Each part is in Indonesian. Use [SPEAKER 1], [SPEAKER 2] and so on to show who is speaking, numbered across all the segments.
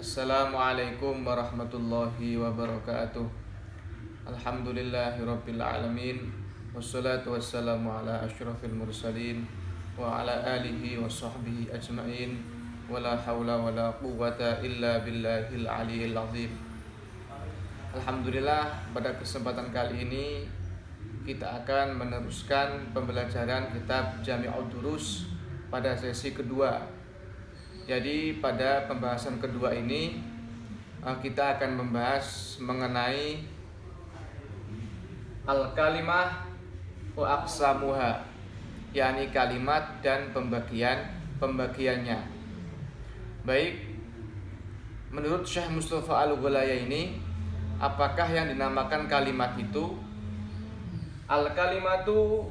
[SPEAKER 1] Assalamualaikum warahmatullahi wabarakatuh. Alhamdulillahirabbil alamin. Wassalatu wassalamu ala asyrafil mursalin wa ala alihi wa sahbihi ajmain. Wala haula wala quwwata illa billahil aliyil azim. Alhamdulillah, pada kesempatan kali ini kita akan meneruskan pembelajaran kitab Jami'ud Durus pada sesi kedua. Jadi pada pembahasan kedua ini kita akan membahas mengenai al-kalimah wa aqsamuha, yakni kalimat dan pembagiannya. Baik, menurut Syekh Mustafa Al-Ghulayaini, apakah yang dinamakan kalimat itu? Al-kalimatu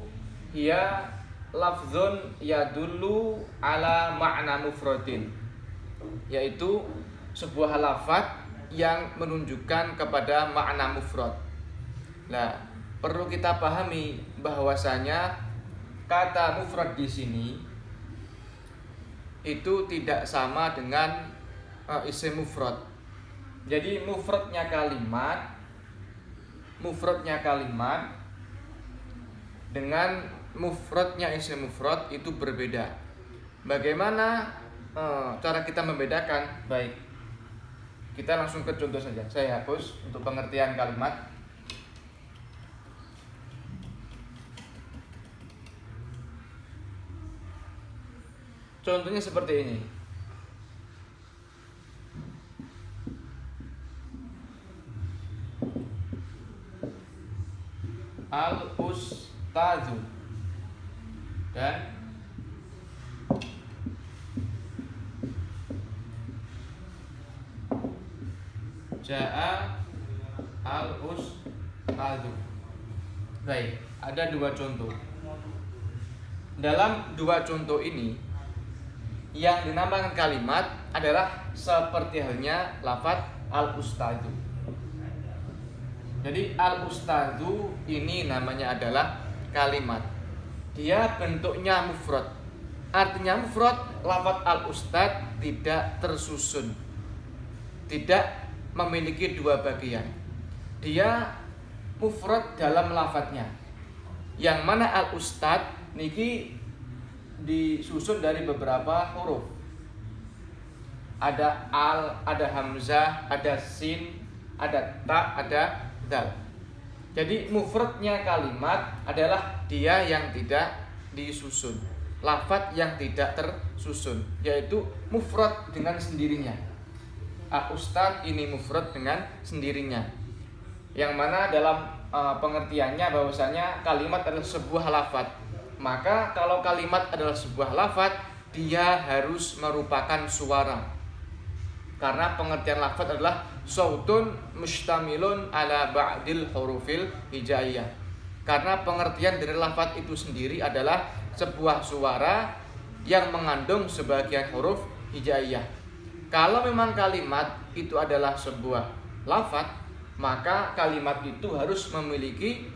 [SPEAKER 1] hiya lafzun yadullu ala ma'na mufradin, yaitu sebuah lafaz yang menunjukkan kepada makna mufrad. Nah, perlu kita pahami bahwasanya kata mufrad di sini itu tidak sama dengan isim mufrad. Jadi mufradnya kalimat dengan mufradnya isim mufrad itu berbeda. Bagaimana cara kita membedakan? Baik, kita langsung ke contoh saja. Saya hapus untuk pengertian kalimat. Contohnya seperti ini. Al-ustadzu dan ja'a al-ustadzu. Baik, ada dua contoh. Dalam dua contoh ini, yang dinamakan kalimat adalah seperti halnya lafaz al-ustadzu. Jadi al-ustadzu ini namanya adalah kalimat. Dia bentuknya mufrad. Artinya mufrad, lafaz al-ustadz tidak tersusun, tidak memiliki dua bagian. Dia mufrad dalam lafadznya. Yang mana al-ustadz niki disusun dari beberapa huruf. Ada al, ada hamzah, ada sin, ada ta, ada dal. Jadi mufradnya kalimat adalah dia yang tidak disusun, lafaz yang tidak tersusun, yaitu mufrad dengan sendirinya. Al-ustadz ini mufrad dengan sendirinya. Yang mana dalam pengertiannya bahwasanya kalimat adalah sebuah lafaz. Maka kalau kalimat adalah sebuah lafaz, dia harus merupakan suara. Karena pengertian lafaz adalah sautun mustamilun ala ba'dil hurufil hijaiyah. Karena pengertian dari lafaz itu sendiri adalah sebuah suara yang mengandung sebagian huruf hijaiyah. Kalau memang kalimat itu adalah sebuah lafaz, maka kalimat itu harus memiliki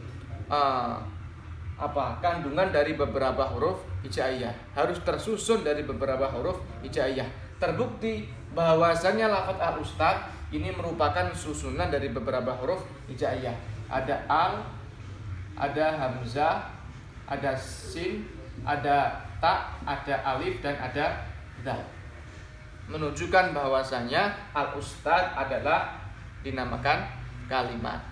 [SPEAKER 1] kandungan dari beberapa huruf hijaiyah, harus tersusun dari beberapa huruf hijaiyah. Terbukti bahwasanya lafaz al-ustadz ini merupakan susunan dari beberapa huruf hijaiyah. Ada al, ada hamzah, ada sin, ada ta, ada alif, dan ada dal. Menunjukkan bahwasanya al-ustadz adalah dinamakan kalimat.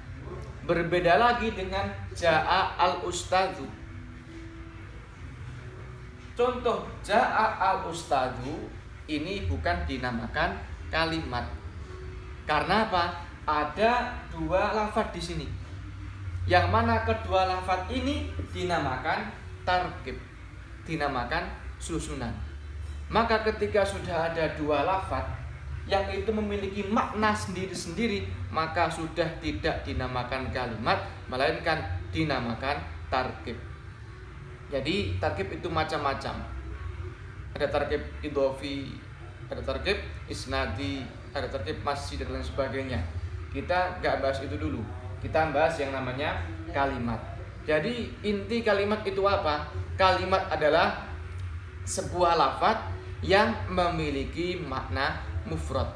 [SPEAKER 1] Berbeda lagi dengan ja'a al-ustadzu. Contoh ja'a al-ustadzu ini bukan dinamakan kalimat. Karena apa? Ada dua lafaz di sini. Yang mana kedua lafaz ini dinamakan tarkib, dinamakan susunan. Maka ketika sudah ada dua lafaz yang itu memiliki makna sendiri-sendiri, maka sudah tidak dinamakan kalimat, melainkan dinamakan tarkib. Jadi tarkib itu macam-macam. Ada tarkib idhofi, ada tarkib isnadi, ada tarkib masjid, dan lain sebagainya. Kita gak bahas itu dulu. Kita bahas yang namanya kalimat. Jadi inti kalimat itu apa? Kalimat adalah sebuah lafaz yang memiliki makna mufrad.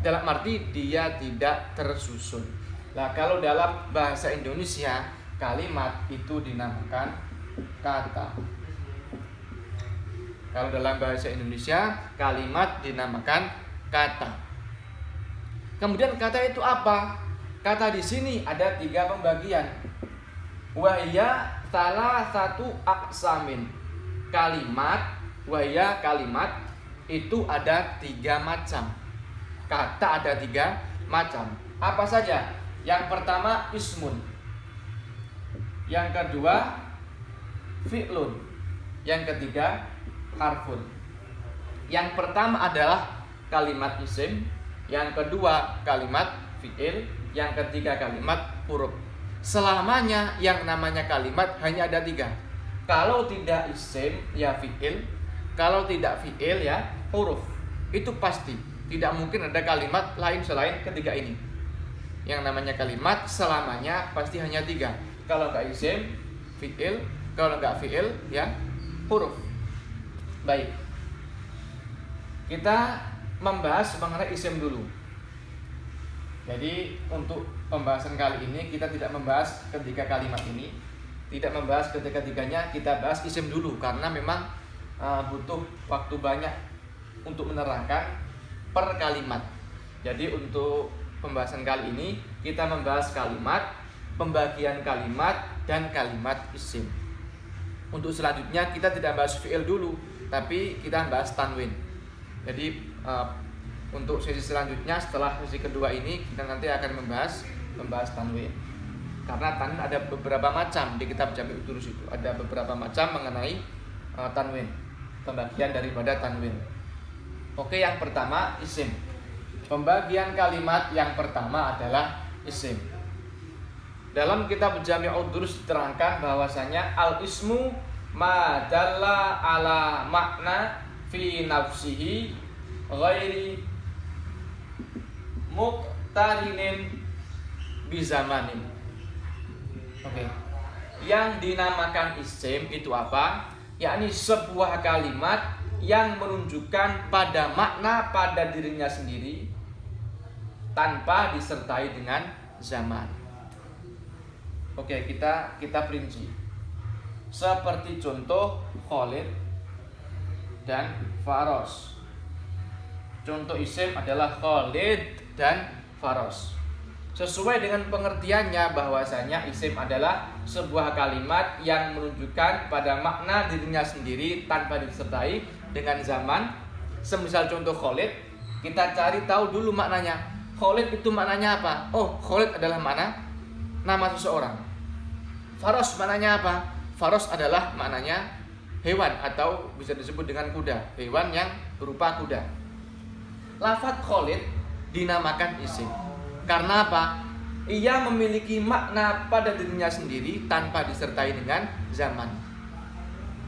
[SPEAKER 1] dalam arti dia tidak tersusun. Nah, kalau dalam bahasa Indonesia kalimat itu dinamakan kata. Kalau dalam bahasa Indonesia kalimat dinamakan kata. Kemudian kata itu apa? Kata di sini ada 3 pembagian. Wahya salah satu aksamin. Kalimat itu ada 3 macam. Kata ada 3 macam. Apa saja? Yang pertama ismun. Yang kedua fi'lun. Yang ketiga harfun. Yang pertama adalah kalimat isim, yang kedua kalimat fi'il, yang ketiga kalimat huruf. Selamanya yang namanya kalimat hanya ada 3. Kalau tidak isim ya fi'il, kalau tidak fi'il ya huruf. Itu pasti. Tidak mungkin ada kalimat lain selain ketiga ini. Yang namanya kalimat selamanya pasti hanya 3. Kalau nggak isim, fi'il. Kalau nggak fi'il, ya huruf. Baik. Kita membahas mengenai isim dulu. Jadi untuk pembahasan kali ini kita tidak membahas ketiga kalimat ini. Tidak membahas ketiga-tiganya, kita bahas isim dulu. Karena memang butuh waktu banyak untuk menerangkan per kalimat. Jadi untuk pembahasan kali ini kita membahas kalimat, pembagian kalimat, dan kalimat isim. Untuk selanjutnya kita tidak bahas fi'il dulu, tapi kita bahas tanwin. Jadi untuk sesi selanjutnya setelah sesi kedua ini kita nanti akan membahas tanwin. Karena tanwin ada beberapa macam di kitab Jami' Durus itu. Ada beberapa macam mengenai tanwin, pembagian daripada tanwin. Oke, yang pertama isim. Pembagian kalimat yang pertama adalah isim. Dalam kitab Jami'ud Durus diterangkan bahwasanya al-ismu ma dalla ala makna fi nafsihi ghairi muqtarinin bi zamanin. Oke. Yang dinamakan isim itu apa? Yakni sebuah kalimat yang menunjukkan pada makna pada dirinya sendiri tanpa disertai dengan zaman. Oke, kita perinci. Seperti contoh Khalid dan Faros. Contoh isim adalah Khalid dan Faros. Sesuai dengan pengertiannya bahwasanya isim adalah sebuah kalimat yang menunjukkan pada makna dirinya sendiri tanpa disertai dengan zaman. Semisal contoh Khalid, kita cari tahu dulu maknanya. Khalid itu maknanya apa? Oh, Khalid adalah nama seseorang. Faros maknanya apa? Faros adalah maknanya hewan atau bisa disebut dengan kuda, hewan yang berupa kuda. Lafadz Khalid dinamakan isim. Karena apa? Ia memiliki makna pada dirinya sendiri tanpa disertai dengan zaman.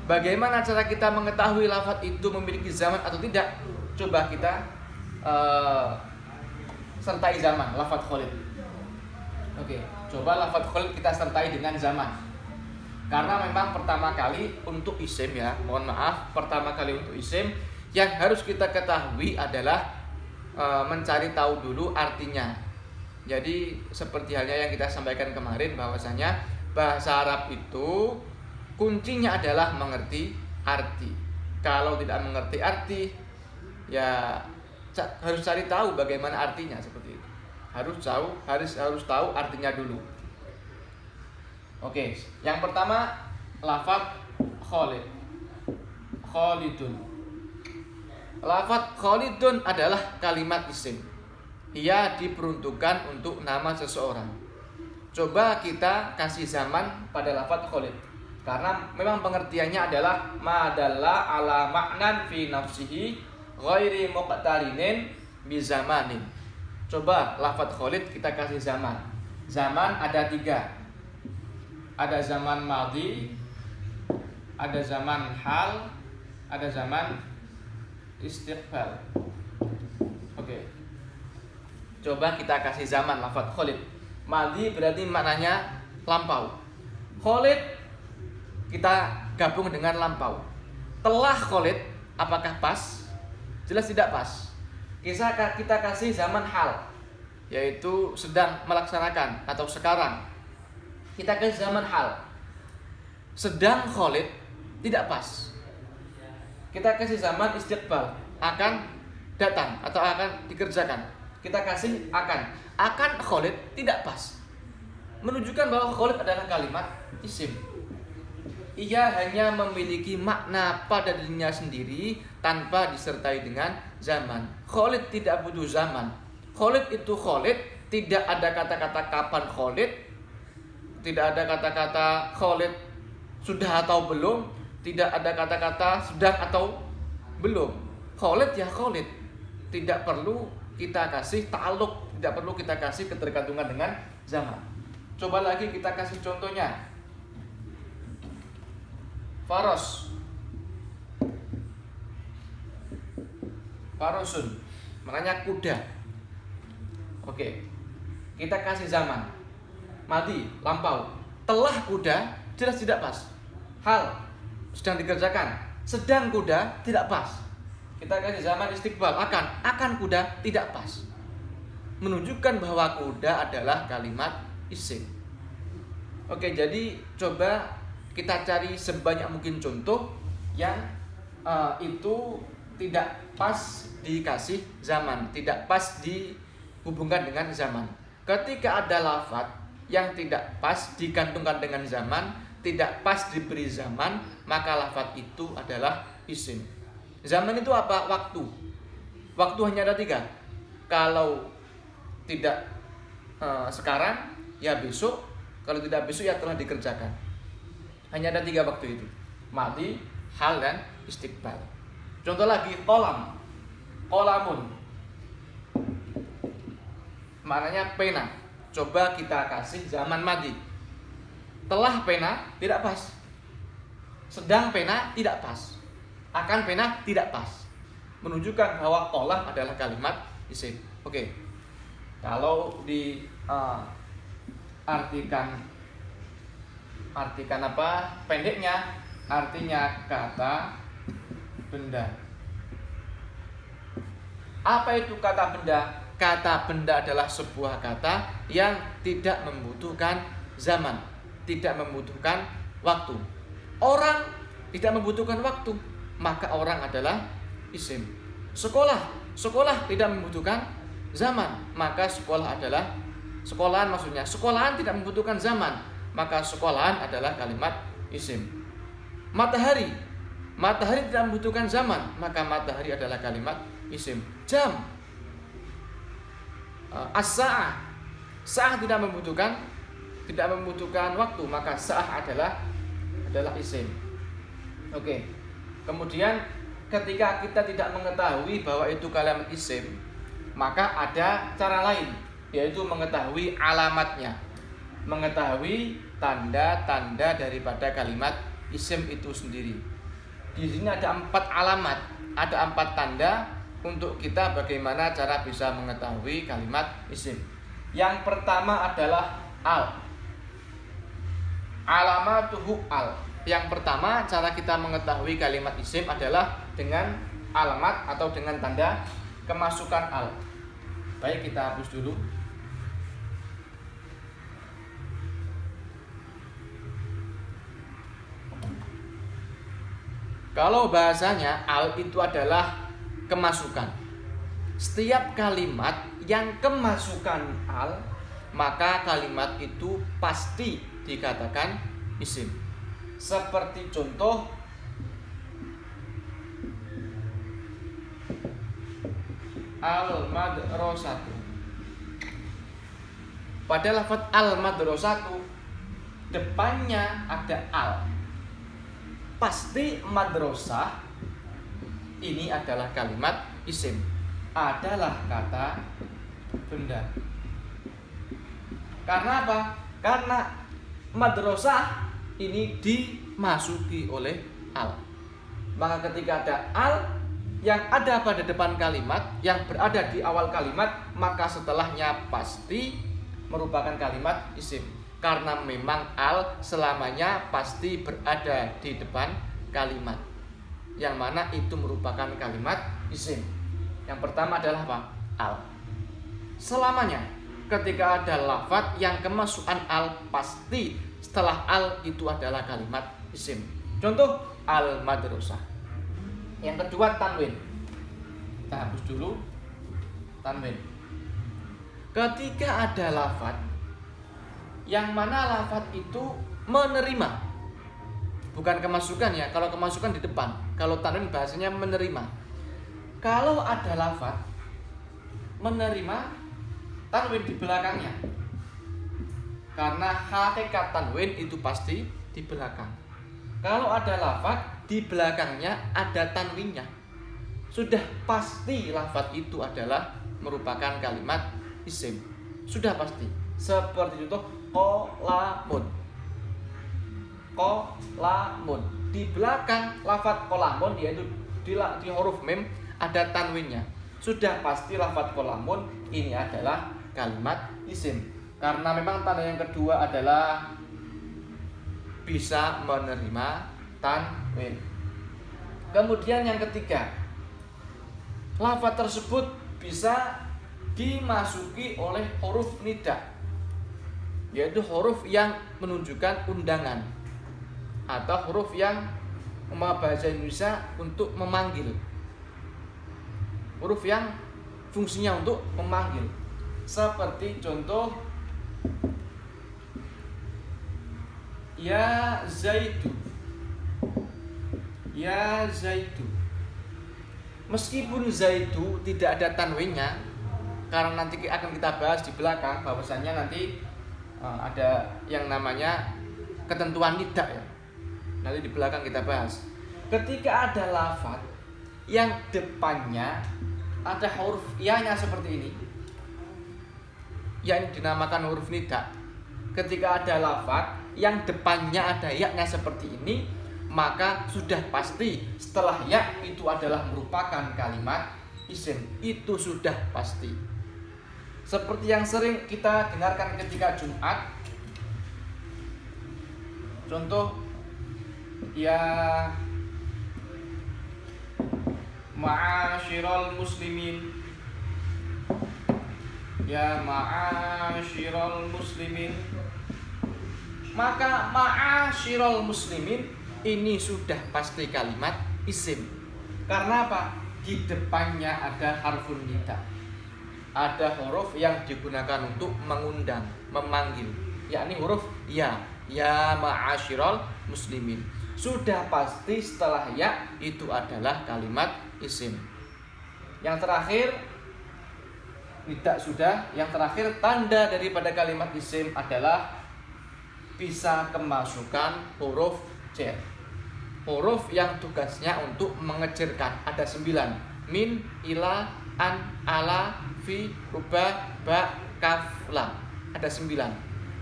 [SPEAKER 1] Bagaimana cara kita mengetahui lafadz itu memiliki zaman atau tidak? Coba kita sertai zaman lafadz Khalid. Oke, coba lafadz Khalid kita sertai dengan zaman. Karena memang pertama kali untuk isim ya, mohon maaf, pertama kali untuk isim yang harus kita ketahui adalah mencari tahu dulu artinya. Jadi seperti halnya yang kita sampaikan kemarin bahwasanya bahasa Arab itu kuncinya adalah mengerti arti. Kalau tidak mengerti arti, ya harus cari tahu bagaimana artinya seperti itu. Harus tahu artinya dulu. Oke, yang pertama lafadz Khalid. Khalidun. Lafadz Khalidun adalah kalimat isim. Ia diperuntukkan untuk nama seseorang. Coba kita kasih zaman pada lafadz Khalid. Karena memang pengertiannya adalah madalla ala maknan fi nafsihi ghairi muqtarinin bi zamanin. Coba lafadz Khalid kita kasih zaman. Zaman ada 3. Ada zaman madhi, ada zaman hal, ada zaman istiqbal. Oke. Coba kita kasih zaman lafadz Khalid. Madhi berarti maknanya lampau. Khalid kita gabung dengan lampau. Telah Khalid apakah pas? Jelas tidak pas. kita kasih zaman hal, yaitu sedang melaksanakan atau sekarang. Kita kasih zaman hal. Sedang Khalid tidak pas. Kita kasih zaman istiqbal, akan datang atau akan dikerjakan. Kita kasih akan. Akan Khalid tidak pas. Menunjukkan bahwa Khalid adalah kalimat isim. Ia hanya memiliki makna pada dirinya sendiri tanpa disertai dengan zaman. Khalid tidak butuh zaman. Khalid itu Khalid, tidak ada kata-kata kapan Khalid, tidak ada kata-kata Khalid sudah atau belum, tidak ada kata-kata sudah atau belum. Khalid ya Khalid. Tidak perlu kita kasih ta'alluq, tidak perlu kita kasih ketergantungan dengan zaman. Coba lagi kita kasih contohnya. Faros, farosun, maknanya kuda. Oke, kita kasih zaman. Madi, lampau. Telah kuda, jelas tidak pas. Hal, sedang dikerjakan. Sedang kuda, tidak pas. Kita kasih zaman istiqbal, akan kuda, tidak pas. Menunjukkan bahwa kuda adalah kalimat isim. Oke, jadi coba kita cari sebanyak mungkin contoh yang itu tidak pas dikasih zaman, tidak pas dihubungkan dengan zaman. Ketika ada lafadz yang tidak pas digantungkan dengan zaman, tidak pas diberi zaman, maka lafadz itu adalah isim. Zaman itu apa? Waktu. Waktu hanya ada 3. Kalau tidak sekarang, ya besok. Kalau tidak besok, ya telah dikerjakan. Hanya ada 3 waktu itu. Madi, hal, dan istiqbal. Contoh lagi, kolam. Kolamun. Maknanya pena. Coba kita kasih zaman madi. Telah pena, tidak pas. Sedang pena, tidak pas. Akan pena, tidak pas. Menunjukkan bahwa kolam adalah kalimat isim. Oke. Kalau di artikan apa? Pendeknya, artinya kata benda. Apa itu kata benda? Kata benda adalah sebuah kata yang tidak membutuhkan zaman, tidak membutuhkan waktu. Orang tidak membutuhkan waktu, maka orang adalah isim. Sekolah tidak membutuhkan zaman, maka sekolah adalah sekolahan maksudnya. Sekolahan tidak membutuhkan zaman, maka sekolahan adalah kalimat isim. Matahari tidak membutuhkan zaman, maka matahari adalah kalimat isim. Jam, as-sa'ah, sa'ah tidak membutuhkan waktu, maka sa'ah adalah isim. Oke. Kemudian ketika kita tidak mengetahui bahwa itu kalimat isim, maka ada cara lain, yaitu mengetahui alamatnya, mengetahui tanda-tanda daripada kalimat isim itu sendiri. Di sini ada 4 alamat, ada 4 tanda untuk kita bagaimana cara bisa mengetahui kalimat isim. Yang pertama adalah al. Alamatuhu al. Yang pertama cara kita mengetahui kalimat isim adalah dengan alamat atau dengan tanda kemasukan al. Baik, kita hapus dulu. Kalau bahasanya al itu adalah kemasukan. Setiap kalimat yang kemasukan al, maka kalimat itu pasti dikatakan isim. Seperti contoh al-madrasatu. Pada lafaz al-madrasatu depannya ada al. Pasti madrasah ini adalah kalimat isim, adalah kata benda. Karena apa? Karena madrasah ini dimasuki oleh al. Maka ketika ada al yang ada pada depan kalimat, yang berada di awal kalimat, maka setelahnya pasti merupakan kalimat isim. Karena memang al selamanya pasti berada di depan kalimat, yang mana itu merupakan kalimat isim. Yang pertama adalah apa? Al. Selamanya ketika ada lafadz yang kemasukan al, pasti setelah al itu adalah kalimat isim. Contoh al madrasah. Yang kedua tanwin. Kita hapus dulu tanwin. Ketika ada lafadz yang mana lafadz itu menerima, bukan kemasukan ya. Kalau kemasukan di depan, kalau tanwin bahasanya menerima. Kalau ada lafadz menerima, tanwin di belakangnya. Karena hakikat tanwin itu pasti di belakang. Kalau ada lafadz di belakangnya ada tanwinnya, sudah pasti lafadz itu adalah merupakan kalimat isim. Sudah pasti. Seperti contoh qolamun. Qolamun. Di belakang lafadz qolamun, yaitu di huruf mim ada tanwinnya. Sudah pasti lafadz qolamun ini adalah kalimat isim. Karena memang tanda yang kedua adalah bisa menerima tanwin. Kemudian yang ketiga, lafadz tersebut bisa dimasuki oleh huruf nida, yaitu huruf yang menunjukkan undangan atau huruf yang bahasa Indonesia untuk memanggil, huruf yang fungsinya untuk memanggil. Seperti contoh ya Zaidu, ya Zaidu. Meskipun Zaidu tidak ada tanwinnya, karena nanti akan kita bahas di belakang bahwasannya nanti ada yang namanya ketentuan nida ya. Nanti di belakang kita bahas. Ketika ada lafadz yang depannya ada huruf ya-nya seperti ini, yang dinamakan huruf nida. Ketika ada lafadz yang depannya ada ya-nya seperti ini, maka sudah pasti setelah ya itu adalah merupakan kalimat isim. Itu sudah pasti. Seperti yang sering kita dengarkan ketika Jumat. Contoh ya ma'asyiral muslimin, ya ma'asyiral muslimin. Maka ma'asyiral muslimin ini sudah pasti kalimat isim. Karena apa? Di depannya ada harfun nida, ada huruf yang digunakan untuk mengundang, memanggil, yakni huruf ya, ya ma'asyiral muslimin. Sudah pasti setelah ya itu adalah kalimat isim. Yang terakhir tidak sudah. Yang terakhir tanda daripada kalimat isim adalah bisa kemasukan huruf jar. Huruf yang tugasnya untuk mengecirkan ada 9. Min, ila, an, ala, fi, ruba, ba, kaf, lam. Ada 9.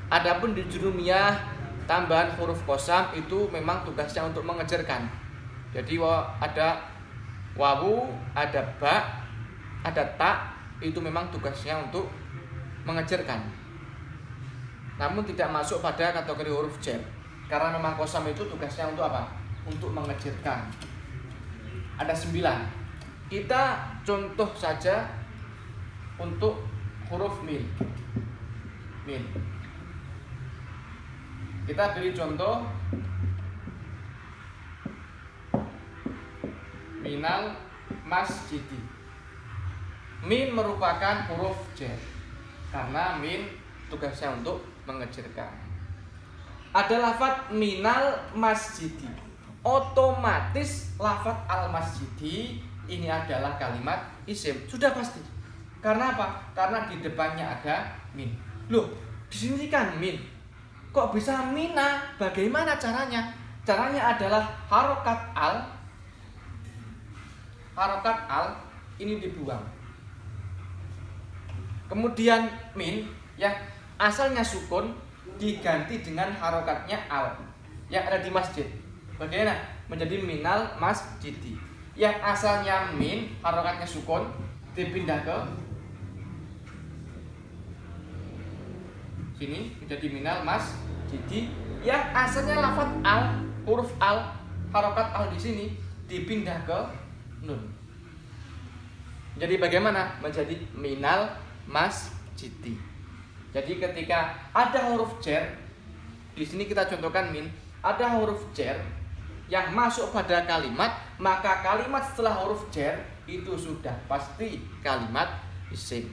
[SPEAKER 1] Adapun di jurumiyah tambahan huruf qasam itu memang tugasnya untuk mengecirkan. Jadi ada wawu, ada ba, ada ta, itu memang tugasnya untuk mengecirkan. Namun tidak masuk pada kategori huruf jar. Karena memang qasam itu tugasnya untuk apa? Untuk mengecirkan. Ada 9. Kita contoh saja untuk huruf min. Min. Kita beri contoh minal masjidi. Min merupakan huruf jar karena min tugasnya untuk mengecirkan. Ada lafadz minal masjidi, otomatis lafadz al masjidi ini adalah kalimat isim. Sudah pasti. Karena apa? Karena di depannya ada min. Loh, di sini kan min. Kok bisa mina? Bagaimana caranya? Caranya adalah harokat al. Harokat al ini dibuang. Kemudian min yang asalnya sukun diganti dengan harokatnya al yang ada di masjid. Bagaimana? Menjadi minal masjidi. Yang asalnya min harokatnya sukun dipindah ke sini menjadi minal masjidi. Yang asalnya lafadz al, huruf al, harokat al di sini dipindah ke nun. Jadi bagaimana? Menjadi minal masjidi. Jadi ketika ada huruf jar, di sini kita contohkan min, ada huruf jar yang masuk pada kalimat, maka kalimat setelah huruf jar itu sudah pasti kalimat isim.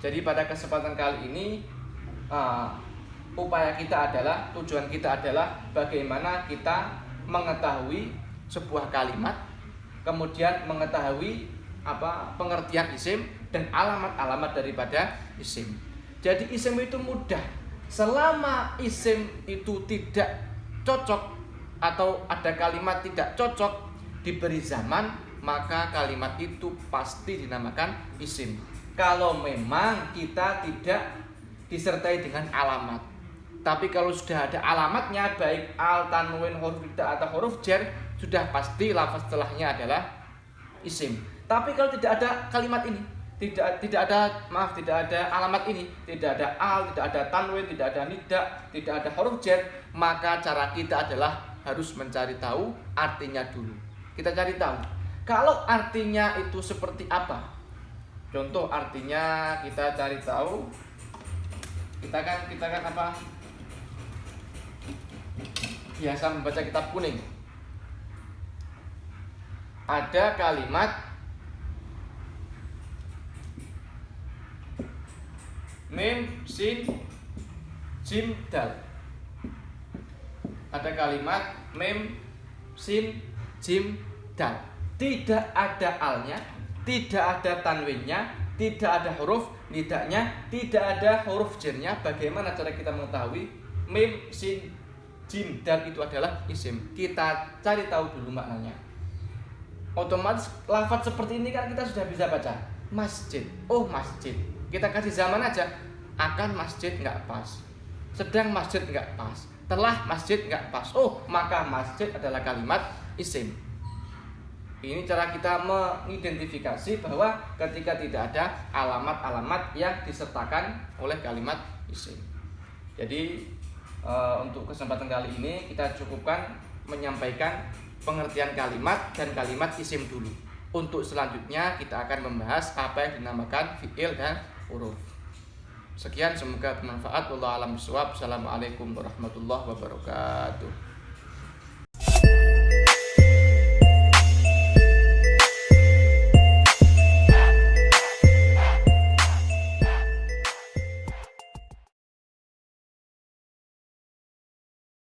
[SPEAKER 1] Jadi pada kesempatan kali ini upaya kita adalah, tujuan kita adalah bagaimana kita mengetahui sebuah kalimat, kemudian mengetahui pengertian isim dan alamat-alamat daripada isim. Jadi isim itu mudah. Selama isim itu tidak cocok atau ada kalimat tidak cocok diberi zaman, maka kalimat itu pasti dinamakan isim. Kalau memang kita tidak disertai dengan alamat. Tapi kalau sudah ada alamatnya, baik al, tanwin, huruf ida atau huruf jar, sudah pasti lafaz setelahnya adalah isim. Tapi kalau tidak ada kalimat ini, tidak ada alamat ini, tidak ada al, tidak ada tanwin, tidak ada nida, tidak ada huruf jar, maka cara kita adalah harus mencari tahu artinya dulu. Kita cari tahu. Kalau artinya itu seperti apa? Contoh artinya kita cari tahu. Kita kan apa? Biasa membaca kitab kuning. Ada kalimat mim, sin, jim, dal. Ada kalimat mim, sin, jim, dal. Tidak ada alnya, tidak ada tanwinnya, tidak ada huruf nidanya, tidak ada huruf jarnya. Bagaimana cara kita mengetahui mim, sin, jim, dal itu adalah isim? Kita cari tahu dulu maknanya. Otomatis lafaz seperti ini kan kita sudah bisa baca. Masjid, oh masjid. Kita kasih zaman aja, akan masjid nggak pas, sedang masjid nggak pas, telah masjid nggak pas. Oh, maka masjid adalah kalimat isim. Ini cara kita mengidentifikasi bahwa ketika tidak ada alamat-alamat yang disertakan oleh kalimat isim. Jadi untuk kesempatan kali ini kita cukupkan menyampaikan pengertian kalimat dan kalimat isim dulu. Untuk selanjutnya kita akan membahas apa yang dinamakan fi'il dan huruf. Sekian, semoga bermanfaat. Wallahu a'lam bishawab. Assalamualaikum warahmatullahi wabarakatuh.